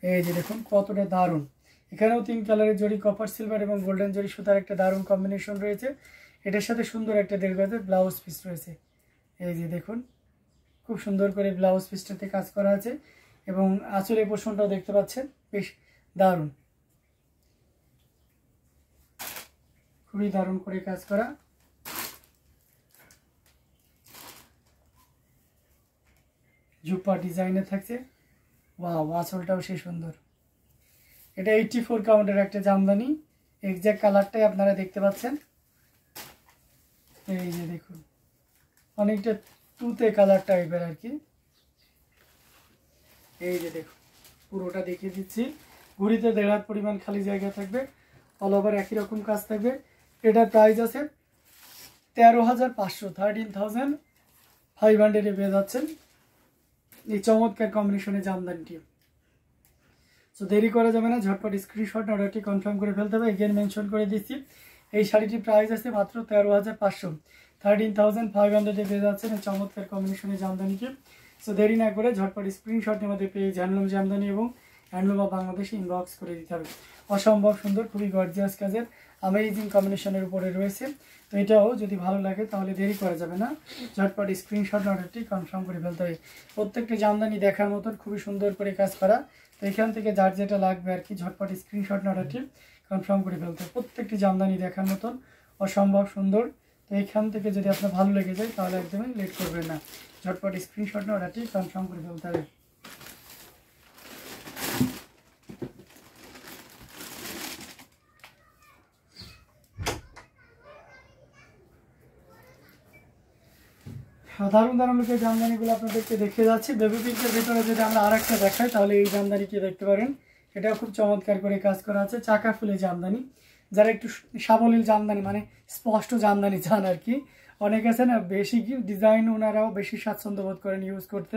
এই যে দেখুন কতটা দারুণ। এখানেও 3 কালারের জরি কপার সিলভার এবং গোল্ডেন জরি সুতার একটা দারুণ কম্বিনেশন রয়েছে। এটার সাথে সুন্দর একটা 1.5 গজের ব্লাউজ পিস রয়েছে। এই যে দেখুন খুব সুন্দর করে ব্লাউজ পিসটাতে কাজ করা আছে এবং আঁচলের পোর্শনটাও দেখতে পাচ্ছেন বেশ দারুণ, খুবই দারুণ করে কাজ করা। জুপা ডিজাইনে থাকছে। ওয়াও, আঁচলটাও সেই সুন্দর। এটা 84 কাউন্টের একটা জামদানি, এক্সাক্ট কালারটাই আপনারা দেখতে পাচ্ছেন। এই যে দেখুন অনেকটা তুতে কালার টাইপের আর কি। এই যে দেখুন পুরোটা দেখিয়ে দিচ্ছি। ঘুড়িতে 1.5 হাত পরিমাণ খালি জায়গা থাকবে, অল ওভার একই রকম কাজ থাকবে। এটার প্রাইস আছে 13,500, 13,500 পেয়ে যাচ্ছেন এই চমৎকার কম্বিনেশনে জামদানিটি। সো দেরি করা যাবে না, ঝটপট স্ক্রিনশট অর্ডারটি কনফার্ম করে ফেলতে হবে। এগেন মেনশন করে দিচ্ছি এই শাড়িটির প্রাইস আছে মাত্র 13,500, 13,500 পেয়ে যাচ্ছেন এই চমৎকার কম্বিনেশনে জামদানিটি। সো দেরি না করে ঝটপট স্ক্রিনশট আমাদের পেজ হ্যান্ডলুম জামদানি এবং হ্যান্ডলুম অফ বাংলাদেশে ইনবক্স করে দিতে হবে। অসম্ভব সুন্দর, খুবই গর্জিয়াস কাজের অ্যামেজিং কম্বিনেশনের উপরে রয়েছে। তো এটাও যদি ভালো লাগে তাহলে দেরি করা যাবে না, ঝটপট স্ক্রিনশট অর্ডারটি কনফার্ম করে ফেলতে হবে। প্রত্যেকটি জামদানি দেখার মতন খুবই সুন্দর করে কাজ করা। তো এখান থেকে যার যেটা লাগবে আর কি ঝটপট স্ক্রিনশট অর্ডারটি কনফার্ম করে ফেলতে হবে। প্রত্যেকটি জামদানি দেখার মতন অসম্ভব সুন্দর। তো এখান থেকে যদি আপনার ভালো লেগে যায় তাহলে একদমই লেট করবেন না, ঝটপট স্ক্রিনশট অর্ডারটি কনফার্ম করে ফেলতে হবে। দারুণ দারুণ লোকের জামদানিগুলো আপনাদেরকে দেখে যাচ্ছি। বেবি পিঙ্কের ভিতরে যদি আমরা আরেকটা দেখাই তাহলে এই জামদানিটি দেখতে পারেন। এটা খুব চমৎকার করে কাজ করা আছে, চাকা ফুলে জামদানি। যারা একটু সাবলীল জামদানি মানে স্পষ্ট জামদানি চান আর কি, অনেকে আছে না বেশি ডিজাইন ওনারাও বেশি স্বাচ্ছন্দ্য বোধ করেন ইউজ করতে,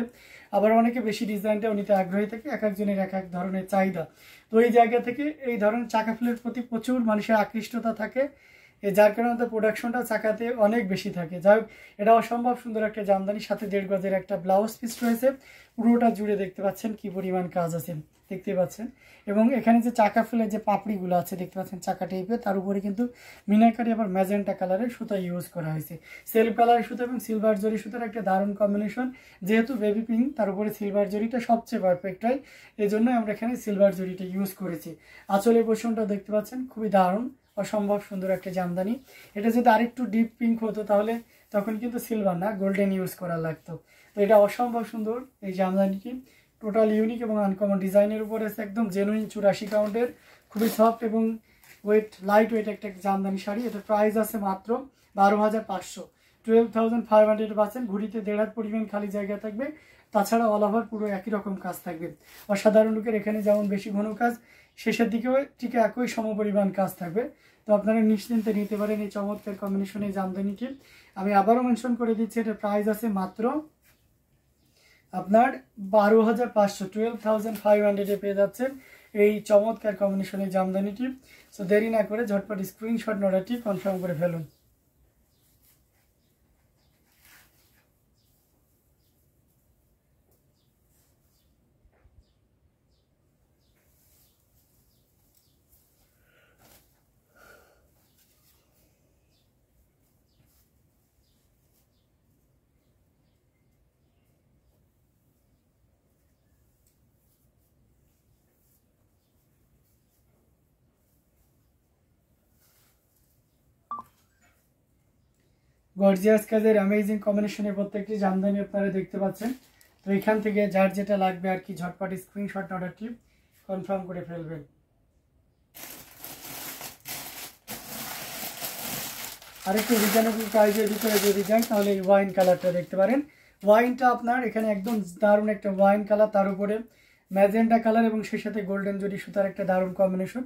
আবার অনেকে বেশি ডিজাইনটাও নিতে আগ্রহী থাকে। এক একজনের এক এক ধরনের চাহিদা। তো এই জায়গা থেকে এই ধরনের চাকা ফুলের প্রতি প্রচুর মানুষের আকৃষ্টতা থাকে, যার কারণে তো প্রোডাকশনটা চাকাতে অনেক বেশি থাকে। যাই হোক, এটা অসম্ভব সুন্দর একটা জামদানি, সাথে 1.5 গজের একটা ব্লাউজ পিস রয়েছে। পুরোটা জুড়ে দেখতে পাচ্ছেন কি পরিমাণ কাজ আছে, দেখতে পাচ্ছেন। এবং এখানে যে চাকা ফুলের যে পাপড়িগুলো আছে দেখতে পাচ্ছেন চাকা টাইপের, তার উপরে কিন্তু মিনাকারি আবার ম্যাজেন্টা কালারের সুতা ইউজ করা হয়েছে। সেলফ কালারের সুতা এবং সিলভার জরি সুতার একটা দারুণ কম্বিনেশন। যেহেতু বেবি পিঙ্ক, তার উপরে সিলভার জরিটা সবচেয়ে পারফেক্ট হয়, এই জন্য আমরা এখানে সিলভার জরিটা ইউজ করেছি। আঁচলের পোর্শনটা দেখতে পাচ্ছেন খুবই দারুণ, অসম্ভব সুন্দর একটা জামদানি। এটা যদি আরেকটু ডিপ পিঙ্ক হতো তাহলে তখন কিন্তু সিলভার না গোল্ডেন ইউজ করা লাগতো। তো এটা অসম্ভব সুন্দর এই জামদানিটি, টোটাল ইউনিক এবং আনকমন ডিজাইনের উপরে আছে, একদম জেনুইন 84 কাউন্টের, খুবই সফট এবং ওয়েট লাইট ওয়েট একটা জামদানি শাড়ি। এটা প্রাইস আছে মাত্র 12,500, 12,500 পাচ্ছেন। ঘুড়িতে 1.5 হাত পরিমাণ খালি জায়গা থাকবে, তাছাড়া অল ওভার পুরো একই রকম কাজ থাকবে। অসাধারণ লুকের এখানে যেমন বেশি ঘন কাজ, শেষের দিকেও ঠিক একই সমপরিমাণ কাজ থাকবে। তো আপনারা নিশ্চিন্তে নিতে পারেন এই চমৎকার কম্বিনেশনে এই জামদানিটি। আমি আবারও মেনশন করে দিচ্ছি, এটা প্রাইস আছে মাত্র আপনার 12,500, 12,500 পেয়ে যাচ্ছেন এই চমৎকার কম্বিনেশনের জামদানিটি। সো দেরি না করে ঝটপট স্ক্রিনশট অর্ডারটি কনফার্ম করে ফেলুন। গর্জিয়াস কাজের অ্যামেজিং কম্বিনেশনের প্রত্যেকটি জামদানি আপনারা দেখতে পাচ্ছেন। তো এখান থেকে যার যেটা লাগবে আর কি ঝটপট স্ক্রিনশট অর্ডারটি কনফার্ম করে ফেলবেন। আরেকটু রিজনেবল প্রাইসের ভিতরে যদি যাই তাহলে এই ওয়াইন কালারটা দেখতে পারেন। ওয়াইনটা আপনার এখানে একদম দারুণ একটা ওয়াইন কালার, তার উপরে ম্যাজেন্টা কালার এবং সেই সাথে গোল্ডেন জরি সুতার একটা দারুণ কম্বিনেশন।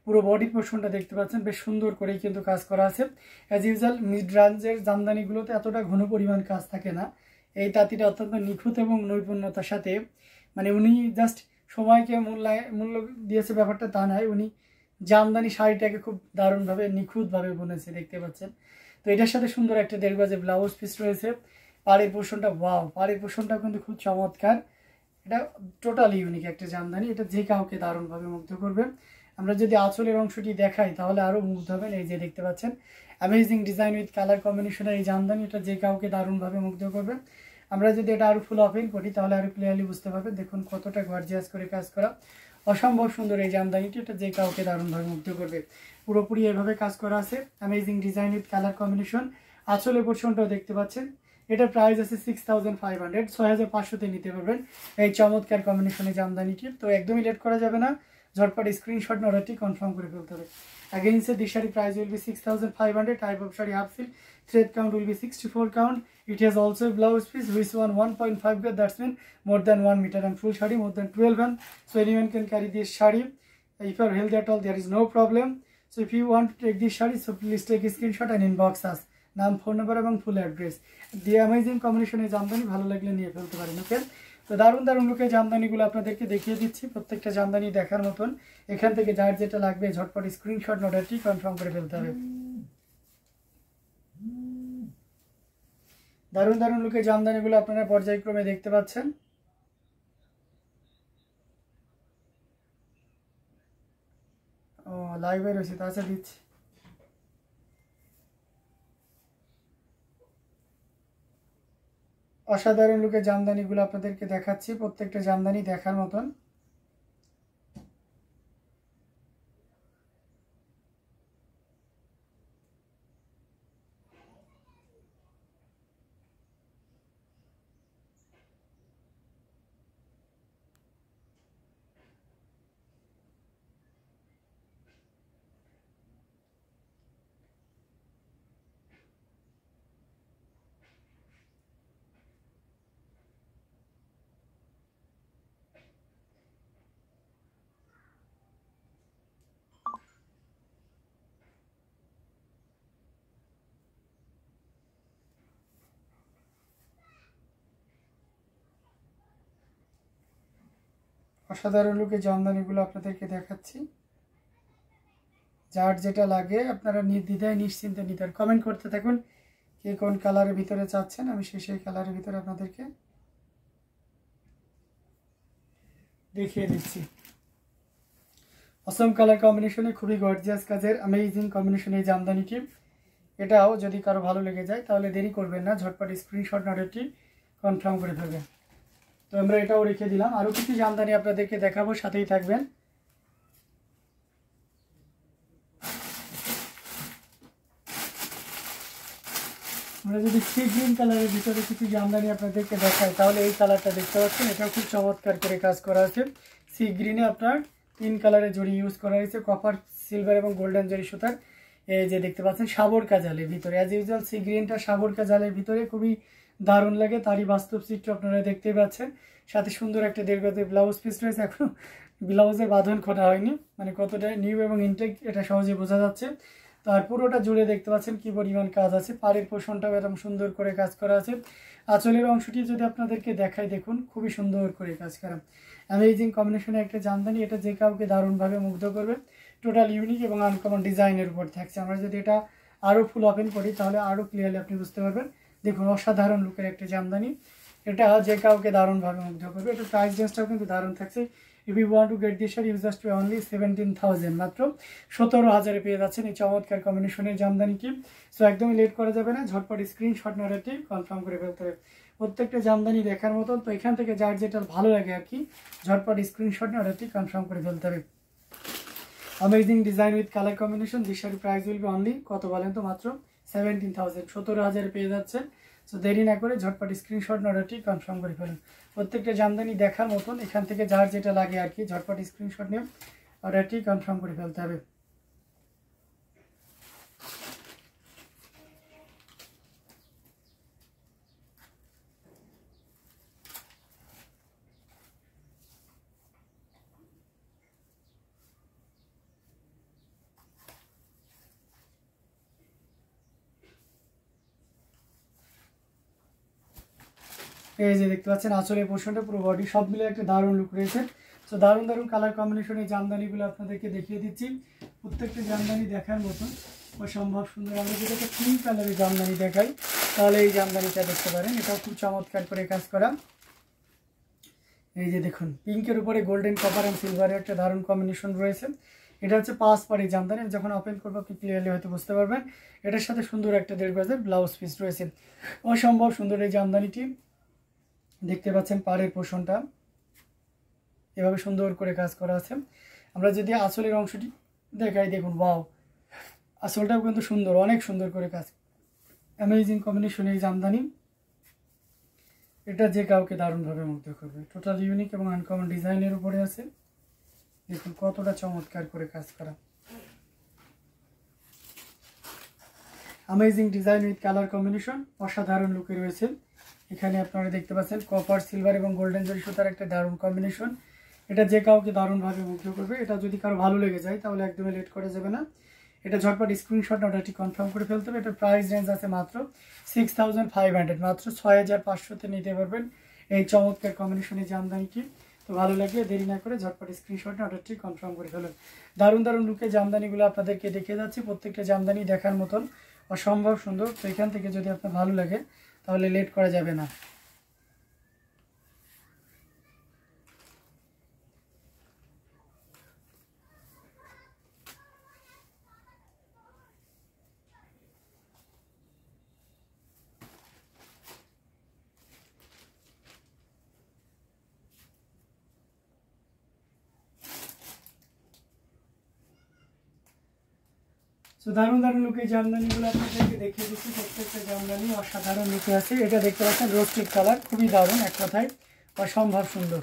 পুরো বডি পোর্শনটা দেখতে পাচ্ছেন বেশ সুন্দর করেই কিন্তু কাজ করা আছে। অ্যাজ ইউজুয়াল মিড রেঞ্জের জামদানিগুলোতে এতটা ঘন পরিমাণ কাজ থাকে না, এই তাঁতিটা অত্যন্ত নিখুঁত এবং নৈপুণ্যতার সাথে, মানে উনি জাস্ট সময়কে মূল্য দিয়েছে ব্যাপারটা তা নয়, উনি জামদানি শাড়িটাকে খুব দারুণভাবে নিখুঁতভাবে বুনেছে দেখতে পাচ্ছেন। তো এটার সাথে সুন্দর একটা 1.5 গজে ব্লাউজ পিস রয়েছে। পাড়ের পোর্শনটা ওয়াও, পাড়ের পোর্শনটাও কিন্তু খুব চমৎকার। এটা টোটালি ইউনিক একটা জামদানি, এটা যে কাউকে দারুণভাবে মুগ্ধ করবে। আমরা যদি আঁচলের অংশটি দেখাই তাহলে আরও মুগ্ধ হবেন। এই যে দেখতে পাচ্ছেন অ্যামেজিং ডিজাইন উইথ কালার কম্বিনেশনের এই জামদানি, এটা যে কাউকে দারুণভাবে মুগ্ধ করবে। আমরা যদি এটা আরও ফুল ওপেন করি তাহলে আরও ক্লিয়ারলি বুঝতে পারবেন। দেখুন কতটা গর্জিয়াস করে কাজ করা, অসম্ভব সুন্দর এই জামদানিটি, এটা যে কাউকে দারুণভাবে মুগ্ধ করবে। পুরোপুরি এভাবে কাজ করা আছে, amazing design with colour combination. আঁচলের পোর্শনটাও দেখতে পাচ্ছেন, এটার প্রাইস আছে 6500, 6500-তে নিতে পারবেন এই চমৎকার কম্বিনেশনের জামদানিটি। তো একদমই লেট করা যাবে না, ঝটপট স্ক্রিনশট অর্ডারটি কনফার্ম করে ফেলতে হবে। Again, say this shari price will be 6500. Type of shari half silk. Thread count will be 64 count. It has also a blouse piece which one 1.5 grade. That's mean more than 1 meter, and full shari more than 12 gram. So anyone can carry this shari. If you are healthy at all, there is no problem. So if you want to take this shari, so please take a screenshot and inbox us. নাম, phone number এবং full address দিয়ে amazing কম্বিনেশনের জামদানি ভালো লাগলে নিয়ে ফেলতে পারেন। ওকে, তো দারুণ দারুণ লুকে জামদানিগুলো আপনাদেরকে দেখিয়ে দিচ্ছি, প্রত্যেকটা জামদানি দেখার মতন। এখান থেকে যার যেটা লাগবে ঝটপট স্ক্রিনশট অর্ডারটি কনফার্ম করে ফেলতে হবে। দারুণ দারুণ লুকে জামদানিগুলো আপনারা পর্যায়ক্রমে দেখতে পাচ্ছেন। ও লাইভে রয়েছে, তাছাড়া দিচ্ছি। অসাধারণ লুকে জামদানিগুলো আপনাদেরকে দেখাচ্ছি, প্রত্যেকটা জামদানি দেখার মতন। অসাধারণ লুকে জামদানিগুলো আপনাদেরকে দেখাচ্ছি, যার যেটা লাগে আপনারা নির্দ্বিধায় নিশ্চিন্তে নিতে পারেন। কমেন্ট করতে থাকুন কে কোন কালারের ভিতরে চাচ্ছেন, আমি সেই কালারের ভিতরে আপনাদেরকে দেখিয়ে দিচ্ছি। অসম কালার কম্বিনেশনে খুবই গর্জিয়াস কাজের অ্যামেজিং কম্বিনেশন এই জামদানিটি। এটাও যদি কারো ভালো লেগে যায় তাহলে দেরি করবেন না, ঝটপট স্ক্রিনশট অর্ডারটি কনফার্ম করে ফেলবেন। তো আমরা এটাও রেখে দিলাম, আরও কিছু জামদানি আপনাদেরকে দেখাবো, সাথেই থাকবেন। আমরা যদি সি গ্রিন কালারের ভিতরে কিছু জামদানি আপনাদেরকে দেখাই তাহলে এই কালারটা দেখতে পাচ্ছেন, এটাও খুব চমৎকার করে কাজ করা আছে। সি গ্রিনে আপনার 3 কালারের জড়ি ইউজ করা হয়েছে, কপার, সিলভার এবং গোল্ডেন জড়ি সুতার। এই যে দেখতে পাচ্ছেন সাবর কাজালের ভিতরে, অ্যাজ ইউজুয়াল সি গ্রিনটা সাবর কাজালের ভিতরে খুবই দারুণ লাগে, তারই বাস্তব চিত্র আপনারা দেখতেই পাচ্ছেন। সাথে সুন্দর একটা 1.5 গজের ব্লাউজ পিস রয়েছে, এখনো ব্লাউজের বাঁধন খোলা হয়নি, মানে কতটা নিউ এবং ইনটেক এটা সহজে বোঝা যাচ্ছে। তার পুরোটা জুড়ে দেখতে পাচ্ছেন কি পরিমাণ কাজ আছে, পাড়ের পোর্শনটাও এরকম সুন্দর করে কাজ করা আছে। আঁচলের অংশটি যদি আপনাদেরকে দেখাই, দেখুন খুবই সুন্দর করে কাজ করা, অ্যামেজিং কম্বিনেশনের একটা জামদানি, এটা যে কাউকে দারুণভাবে মুগ্ধ করবে। টোটাল ইউনিক এবং আনকমন ডিজাইনের উপর থাকছে। আমরা যদি এটা আরও ফুল ওপেন করি তাহলে আরও ক্লিয়ারলি আপনি বুঝতে পারবেন। দেখুন অসাধারণ লুকের একটা জামদানি, এটা যে কাউকে দারুণভাবে মুগ্ধ করবে। এটা প্রাইস রেঞ্জটাও কিন্তু দারুণ থাকছে। If you want to get this sari use just only 17,000, মাত্র 17,000-এ পেয়ে যাচ্ছেন এই চমৎকার কম্বিনেশনের জামদানিটি। সো একদমই লেট করা যাবে না, ঝটপট স্ক্রিনশট অর্ডারটি কনফার্ম করে ফেলতে হবে। প্রত্যেকটা জামদানি দেখার মতন, তো এখান থেকে যার যেটা ভালো লাগে আর কি ঝটপট স্ক্রিনশট অর্ডারটি কনফার্ম করে ফেলতে হবে। Amazing design with colour combination, this sari price will be only কত বলেন তো, মাত্র 17,000, 17,000-এ পেয়ে যাচ্ছেন। সো দেরি না করে ঝটপট স্ক্রিনশট অর্ডারটি কনফার্ম করে ফেলুন। প্রত্যেকটা জামদানি দেখার মতন, এখান থেকে যার যেটা লাগে আর কি ঝটপট স্ক্রিনশট নিয়ে অর্ডারটি কনফার্ম করে ফেলতে হবে। এই যে দেখতে পাচ্ছেন আঁচলের পোর্শনটা, পুরো বডি সব মিলে একটা দারুণ লুক রয়েছে। তো দারুণ দারুণ কালার কম্বিনেশনের জামদানিগুলো আপনাদেরকে দেখিয়ে দিচ্ছি, প্রত্যেকটা জামদানি দেখার মতন অসম্ভব সুন্দর। আমরা যদি একটা পিঙ্ক কালারের জামদানি দেখাই তাহলে এই জামদানিটা দেখতে পারেন, এটাও খুব চমৎকার করে কাজ করা। এই যে দেখুন পিঙ্কের উপরে গোল্ডেন কপার অ্যান্ড সিলভারের একটা দারুণ কম্বিনেশন রয়েছে। এটা হচ্ছে 5 পাড়ি জামদানি, যখন ওপেন করবো আপনি ক্লিয়ারলি হয়তো বুঝতে পারবেন। এটার সাথে সুন্দর একটা 1.5 গজের ব্লাউজ পিস রয়েছে। অসম্ভব সুন্দর এই জামদানিটি, দেখতে পাচ্ছেন পাড়ের পোষণটা এভাবে সুন্দর করে কাজ করা আছে। আমরা যদি আঁচলের অংশটি দেখাই, দেখুন ওয়াও, আঁচলটাও কিন্তু সুন্দর, অনেক সুন্দর করে কাজ, অ্যামেজিং কম্বিনেশন এই জামদানি। এটা যে কাউকে দারুণভাবে মুগ্ধ করবে। টোটাল ইউনিক এবং আনকমন ডিজাইনের উপরে আছে, দেখুন কতটা চমৎকার করে কাজ করা। Amazing design with colour combination, অসাধারণ লুকে রয়েছে। এখানে আপনারা দেখতে পাচ্ছেন কপার, সিলভার এবং গোল্ডেন জরি সুতার একটা দারুণ কম্বিনেশন। এটা যে কাউকে দারুণভাবে মুগ্ধ করবে। এটা যদি কারো ভালো লেগে যায় তাহলে একদমই লেট করা যাবে না। এটা ঝটপট স্ক্রিনশট অর্ডারটি কনফার্ম করে ফেলতে হবে। এটার প্রাইস রেঞ্জ আছে মাত্র 6500, মাত্র 6500-তে নিতে পারবেন এই চমৎকার কম্বিনেশনের জামদানিটি। তো ভালো লাগলে দেরি না করে ঝটপট স্ক্রিনশট অর্ডারটি কনফার্ম করে ফেলুন। দারুণ দারুণ লুকে জামদানিগুলো আপনাদেরকে দেখিয়ে যাচ্ছি, প্রত্যেকটা জামদানি দেখার মতন অসম্ভব সুন্দর। তো এখান থেকে যদি আপনার ভালো লাগে তাহলে লেট করা যাবে না। তো দারুণ দারুণ লুকে জামদানিগুলো আপনাদেরকে দেখিয়ে দিচ্ছি। প্রত্যেকটা জামদানি অসাধারণ লুকে আছে। এটা দেখতে পাচ্ছেন রোস্টেড কালার, খুবই দারুণ, এক কথায় অসম্ভব সুন্দর।